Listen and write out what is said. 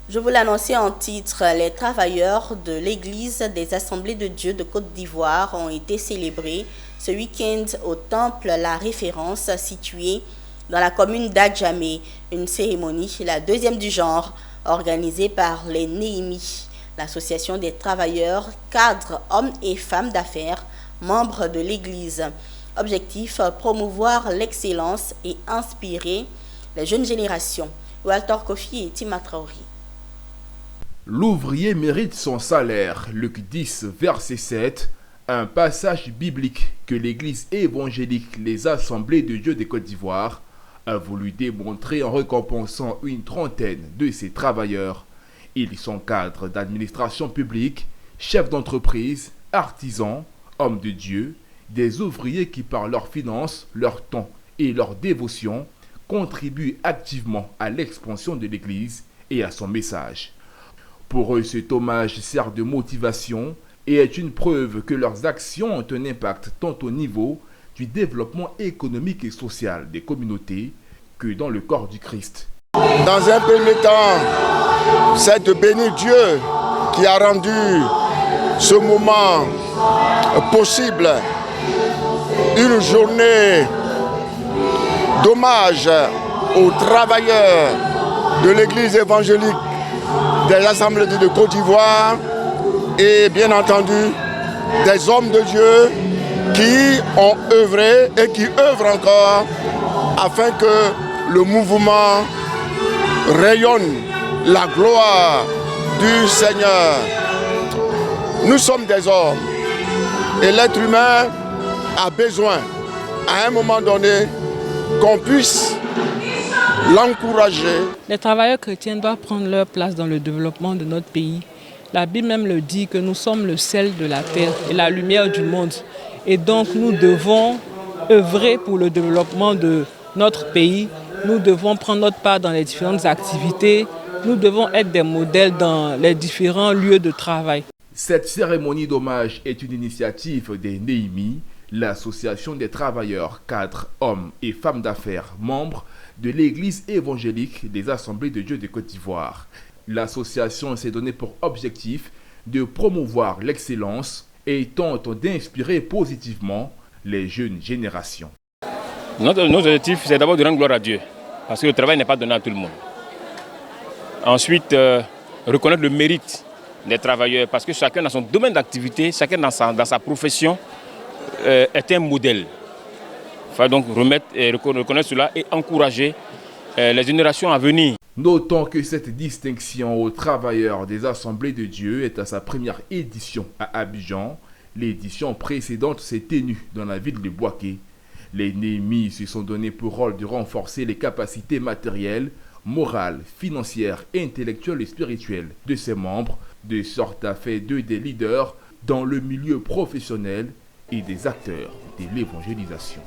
Je vous l'annonçais en titre, les travailleurs de l'Église des Assemblées de Dieu de Côte d'Ivoire ont été célébrés ce week-end au temple La Référence situé dans la commune d'Adjamé. Une cérémonie, la deuxième du genre, organisée par les Néhémies, l'association des travailleurs, cadres, hommes et femmes d'affaires, membres de l'Église. Objectif, promouvoir l'excellence et inspirer les jeunes générations. Walter Kofi et Tima Traoré. L'ouvrier mérite son salaire. Luc 10, verset 7, un passage biblique que l'Église évangélique Les Assemblées de Dieu de Côte d'Ivoire a voulu démontrer en récompensant une trentaine de ses travailleurs. Ils sont cadres d'administration publique, chefs d'entreprise, artisans, hommes de Dieu, des ouvriers qui par leurs finances, leur temps et leur dévotion contribuent activement à l'expansion de l'Église et à son message. Pour eux, cet hommage sert de motivation et est une preuve que leurs actions ont un impact tant au niveau du développement économique et social des communautés que dans le corps du Christ. Dans un premier temps, c'est de bénir Dieu qui a rendu ce moment possible. Une journée d'hommage aux travailleurs de l'Église évangélique des Assemblées de Côte d'Ivoire et bien entendu des hommes de Dieu qui ont œuvré et qui œuvrent encore afin que le mouvement rayonne la gloire du Seigneur. Nous sommes des hommes et l'être humain a besoin à un moment donné qu'on puisse l'encourager. Les travailleurs chrétiens doivent prendre leur place dans le développement de notre pays. La Bible même le dit que nous sommes le sel de la terre et la lumière du monde. Et donc nous devons œuvrer pour le développement de notre pays. Nous devons prendre notre part dans les différentes activités. Nous devons être des modèles dans les différents lieux de travail. Cette cérémonie d'hommage est une initiative des Néhémies, l'association des travailleurs, cadres, hommes et femmes d'affaires, membres de l'Église évangélique des Assemblées de Dieu de Côte d'Ivoire. L'association s'est donnée pour objectif de promouvoir l'excellence et tente d'inspirer positivement les jeunes générations. Notre objectif, c'est d'abord de rendre gloire à Dieu, parce que le travail n'est pas donné à tout le monde. Ensuite, reconnaître le mérite des travailleurs, parce que chacun dans son domaine d'activité, chacun dans sa profession est un modèle. Il faut donc reconnaître cela et encourager les générations à venir. Notons que cette distinction aux travailleurs des Assemblées de Dieu est à sa première édition à Abidjan. L'édition précédente s'est tenue dans la ville de Bouaké. Les Néhémies se sont donné pour rôle de renforcer les capacités matérielles, morales, financières, intellectuelles et spirituelles de ses membres, de sorte à faire d'eux des leaders dans le milieu professionnel et des acteurs de l'évangélisation.